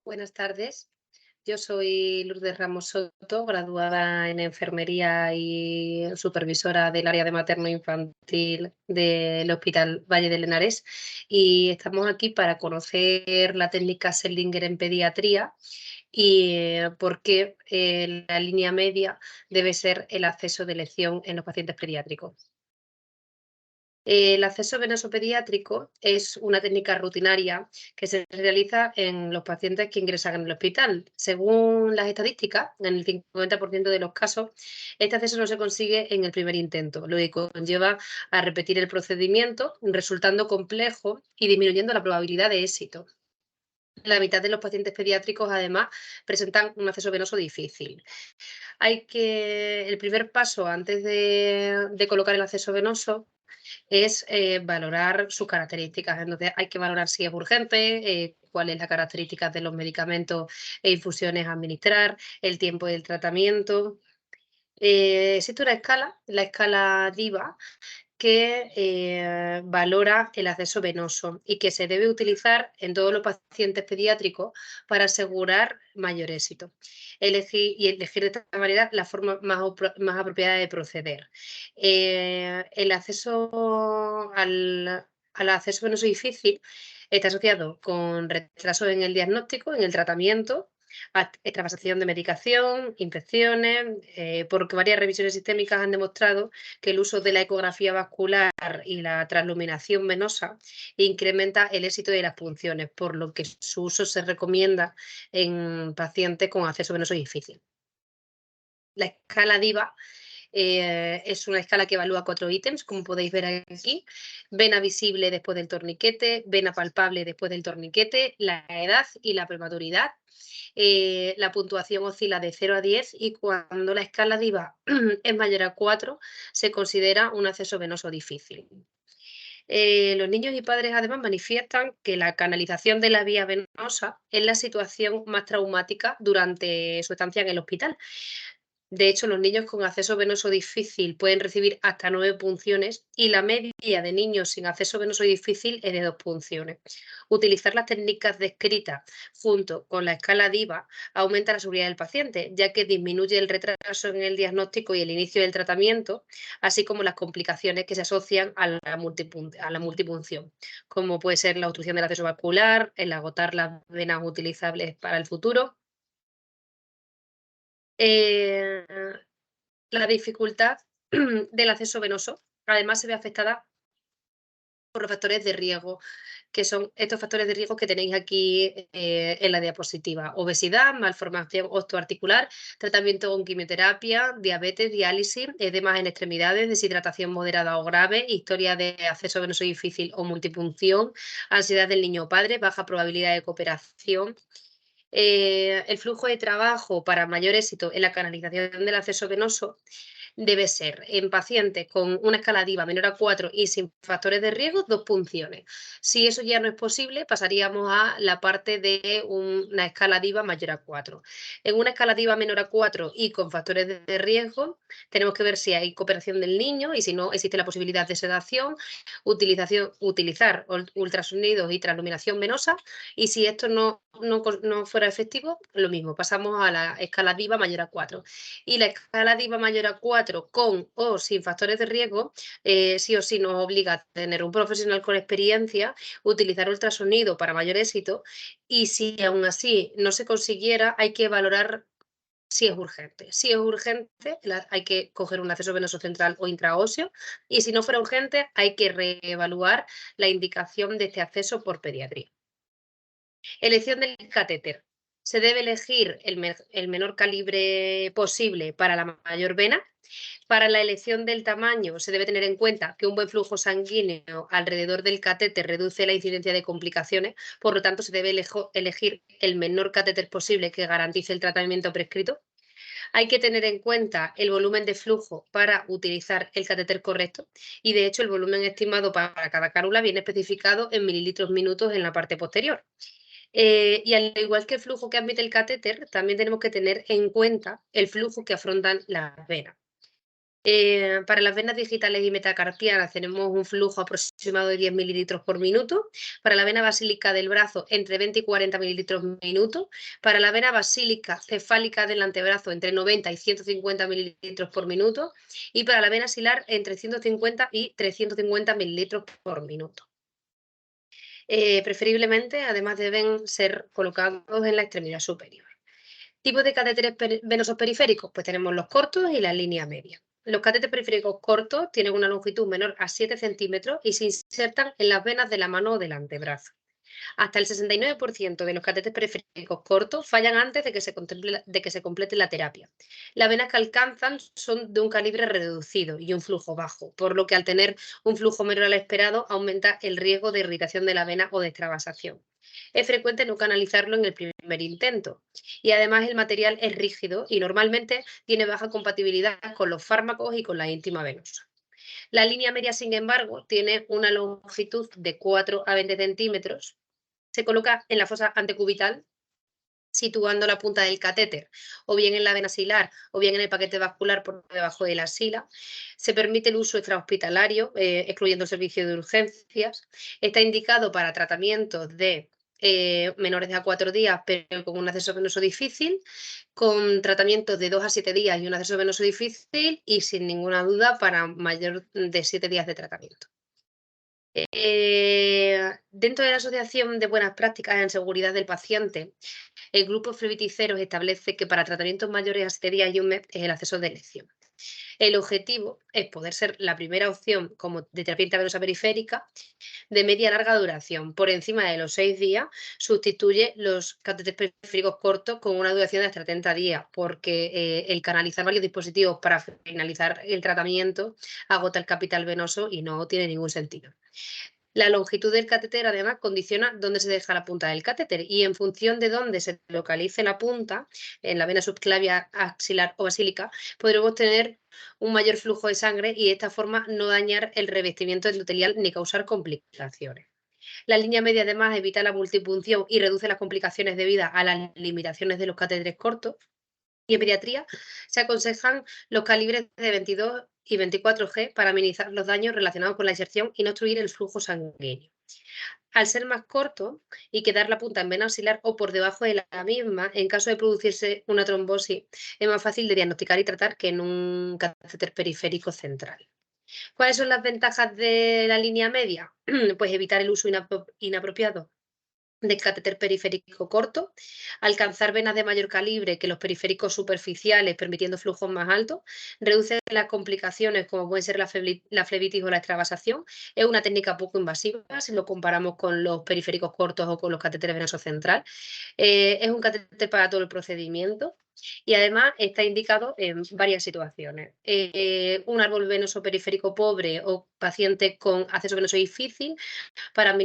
Buenas tardes. Yo soy Lourdes Ramos Soto, graduada en enfermería y supervisora del área de materno-infantil del Hospital Valle del Henares. Y estamos aquí para conocer la técnica Seldinger en pediatría y por qué la línea media debe ser el acceso de elección en los pacientes pediátricos. El acceso venoso pediátrico es una técnica rutinaria que se realiza en los pacientes que ingresan en el hospital. Según las estadísticas, en el 50% de los casos, este acceso no se consigue en el primer intento, lo que conlleva a repetir el procedimiento, resultando complejo y disminuyendo la probabilidad de éxito. La mitad de los pacientes pediátricos, además, presentan un acceso venoso difícil. El primer paso antes de colocar el acceso venoso es valorar sus características. Entonces, hay que valorar si es urgente, cuál es la característica de los medicamentos e infusiones a administrar, el tiempo del tratamiento. Existe una escala, la escala DIVA, que valora el acceso venoso y que se debe utilizar en todos los pacientes pediátricos para asegurar mayor éxito. Elegir de esta manera la forma más apropiada de proceder. El acceso al acceso venoso difícil está asociado con retrasos en el diagnóstico, en el tratamiento, extravasación de medicación, infecciones, porque varias revisiones sistémicas han demostrado que el uso de la ecografía vascular y la transluminación venosa incrementa el éxito de las punciones, por lo que su uso se recomienda en pacientes con acceso venoso difícil. La escala DIVA es una escala que evalúa 4 ítems, como podéis ver aquí: vena visible después del torniquete, vena palpable después del torniquete, la edad y la prematuridad. La puntuación oscila de 0 a 10 y cuando la escala DIVA es mayor a 4 se considera un acceso venoso difícil. Los niños y padres además manifiestan que la canalización de la vía venosa es la situación más traumática durante su estancia en el hospital. De hecho, los niños con acceso venoso difícil pueden recibir hasta 9 punciones y la media de niños sin acceso venoso difícil es de 2 punciones. Utilizar las técnicas descritas junto con la escala DIVA aumenta la seguridad del paciente, ya que disminuye el retraso en el diagnóstico y el inicio del tratamiento, así como las complicaciones que se asocian a la multipunción, como puede ser la obstrucción del acceso vascular, el agotar las venas utilizables para el futuro. Eh, la dificultad del acceso venoso, además, se ve afectada por los factores de riesgo, que son estos factores de riesgo que tenéis aquí en la diapositiva: obesidad, malformación osteoarticular, tratamiento con quimioterapia, diabetes, diálisis, edemas en extremidades, deshidratación moderada o grave, historia de acceso venoso difícil o multipunción, ansiedad del niño o padre, baja probabilidad de cooperación. El flujo de trabajo para mayor éxito en la canalización del acceso venoso debe ser en pacientes con una escala DIVA menor a 4 y sin factores de riesgo, 2 punciones. Si eso ya no es posible, pasaríamos a la parte de una escala DIVA mayor a 4. En una escala DIVA menor a 4 y con factores de riesgo, tenemos que ver si hay cooperación del niño y si no, existe la posibilidad de sedación, utilizar ultrasonidos y transluminación venosa, y si esto no fuera efectivo, lo mismo, pasamos a la escala DIVA mayor a 4. Y la escala DIVA mayor a 4 con o sin factores de riesgo, sí o sí nos obliga a tener un profesional con experiencia, utilizar ultrasonido para mayor éxito, y si aún así no se consiguiera, hay que valorar si es urgente. Si es urgente, hay que coger un acceso venoso central o intraóseo, y si no fuera urgente, hay que reevaluar la indicación de este acceso por pediatría. Elección del catéter. Se debe elegir el menor calibre posible para la mayor vena. Para la elección del tamaño se debe tener en cuenta que un buen flujo sanguíneo alrededor del catéter reduce la incidencia de complicaciones, por lo tanto se debe elegir el menor catéter posible que garantice el tratamiento prescrito. Hay que tener en cuenta el volumen de flujo para utilizar el catéter correcto, y de hecho el volumen estimado para cada cánula viene especificado en mililitros minutos en la parte posterior. Y al igual que el flujo que admite el catéter, también tenemos que tener en cuenta el flujo que afrontan las venas. Para las venas digitales y metacarpianas tenemos un flujo aproximado de 10 mililitros por minuto. Para la vena basílica del brazo, entre 20 y 40 mililitros por minuto. Para la vena basílica cefálica del antebrazo, entre 90 y 150 mililitros por minuto. Y para la vena axilar, entre 150 y 350 mililitros por minuto. Preferiblemente, además, deben ser colocados en la extremidad superior. ¿Tipos de catéteres venosos periféricos? Pues tenemos los cortos y la línea media. Los catéteres periféricos cortos tienen una longitud menor a 7 centímetros y se insertan en las venas de la mano o del antebrazo. Hasta el 69% de los catéteres periféricos cortos fallan antes de que se complete la terapia. Las venas que alcanzan son de un calibre reducido y un flujo bajo, por lo que al tener un flujo menor al esperado aumenta el riesgo de irritación de la vena o de extravasación. Es frecuente no canalizarlo en el primer intento y además el material es rígido y normalmente tiene baja compatibilidad con los fármacos y con la íntima venosa. La línea media, sin embargo, tiene una longitud de 4 a 20 centímetros. Se coloca en la fosa antecubital, situando la punta del catéter, o bien en la vena axilar, o bien en el paquete vascular por debajo de la axila. Se permite el uso extrahospitalario, excluyendo el servicio de urgencias. Está indicado para tratamientos de menores de a 4 días, pero con un acceso venoso difícil, con tratamientos de 2 a 7 días y un acceso venoso difícil, y sin ninguna duda para mayor de 7 días de tratamiento. Dentro de la Asociación de Buenas Prácticas en Seguridad del Paciente, el grupo Flebiticeros establece que para tratamientos mayores a 7 días y un mes es el acceso de elección. El objetivo es poder ser la primera opción como de terapia intravenosa periférica de media a larga duración. Por encima de los 6 días, sustituye los catéteres periféricos cortos con una duración de hasta 30 días, porque el canalizar varios dispositivos para finalizar el tratamiento agota el capital venoso y no tiene ningún sentido. La longitud del catéter, además, condiciona dónde se deja la punta del catéter y en función de dónde se localice la punta, en la vena subclavia, axilar o basílica, podremos tener un mayor flujo de sangre y de esta forma no dañar el revestimiento endotelial ni causar complicaciones. La línea media, además, evita la multipunción y reduce las complicaciones debidas a las limitaciones de los catéteres cortos. Y en pediatría se aconsejan los calibres de 22 y 24G para minimizar los daños relacionados con la inserción y no obstruir el flujo sanguíneo. Al ser más corto y quedar la punta en vena axilar o por debajo de la misma, en caso de producirse una trombosis, es más fácil de diagnosticar y tratar que en un catéter periférico central. ¿Cuáles son las ventajas de la línea media? Pues evitar el uso inapropiado de catéter periférico corto, alcanzar venas de mayor calibre que los periféricos superficiales, permitiendo flujos más altos, reduce las complicaciones como pueden ser la flebitis o la extravasación. Es una técnica poco invasiva si lo comparamos con los periféricos cortos o con los catéteres venosos central. Es un catéter para todo el procedimiento y además está indicado en varias situaciones. Un árbol venoso periférico pobre o paciente con acceso venoso difícil, para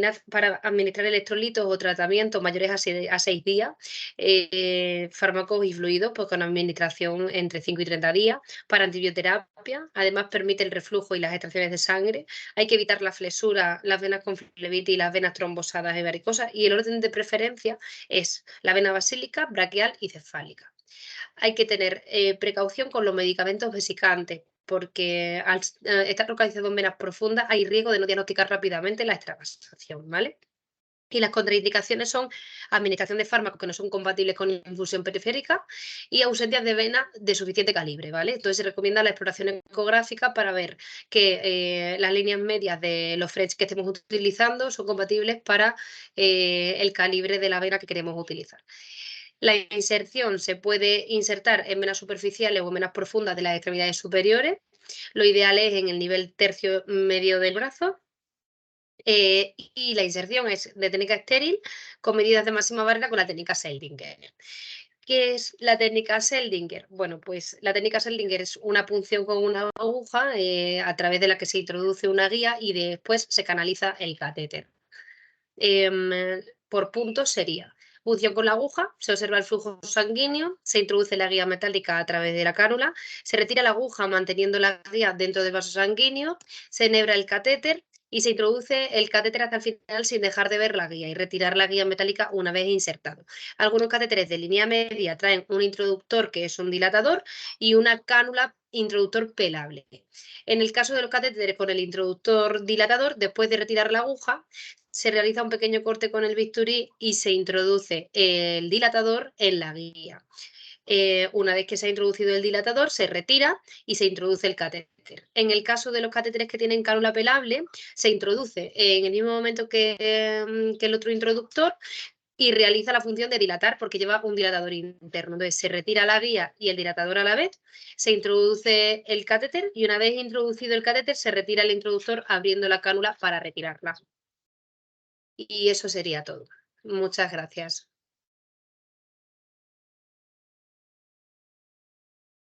administrar electrolitos o tratamientos mayores a 6 días, fármacos y fluidos pues, con administración entre 5 y 30 días, para antibioterapia, además permite el reflujo y las extracciones de sangre. Hay que evitar la flexura, las venas con flebitis y las venas trombosadas y varicosas, y el orden de preferencia es la vena basílica, braquial y cefálica. Hay que tener precaución con los medicamentos vesicantes, porque al estar localizado en venas profundas hay riesgo de no diagnosticar rápidamente la extravasación, ¿vale? Y las contraindicaciones son administración de fármacos que no son compatibles con infusión periférica y ausencias de vena de suficiente calibre, ¿vale? Entonces se recomienda la exploración ecográfica para ver que las líneas medias de los FREDS que estemos utilizando son compatibles para el calibre de la vena que queremos utilizar. La inserción se puede insertar en venas superficiales o en venas profundas de las extremidades superiores. Lo ideal es en el nivel tercio medio del brazo. Y la inserción es de técnica estéril con medidas de máxima barrera con la técnica Seldinger. ¿Qué es la técnica Seldinger? Bueno, pues la técnica Seldinger es una punción con una aguja a través de la que se introduce una guía y después se canaliza el catéter. Por puntos sería punción con la aguja, se observa el flujo sanguíneo, se introduce la guía metálica a través de la cánula, se retira la aguja manteniendo la guía dentro del vaso sanguíneo, se enhebra el catéter y se introduce el catéter hasta el final sin dejar de ver la guía y retirar la guía metálica una vez insertado. Algunos catéteres de línea media traen un introductor que es un dilatador y una cánula introductor pelable. En el caso de los catéteres con el introductor dilatador, después de retirar la aguja, se realiza un pequeño corte con el bisturí y se introduce el dilatador en la guía. Una vez que se ha introducido el dilatador, se retira y se introduce el catéter. En el caso de los catéteres que tienen cánula pelable, se introduce en el mismo momento que el otro introductor y realiza la función de dilatar porque lleva un dilatador interno. Entonces se retira la guía y el dilatador a la vez, se introduce el catéter y una vez introducido el catéter se retira el introductor abriendo la cánula para retirarla. Y eso sería todo. Muchas gracias.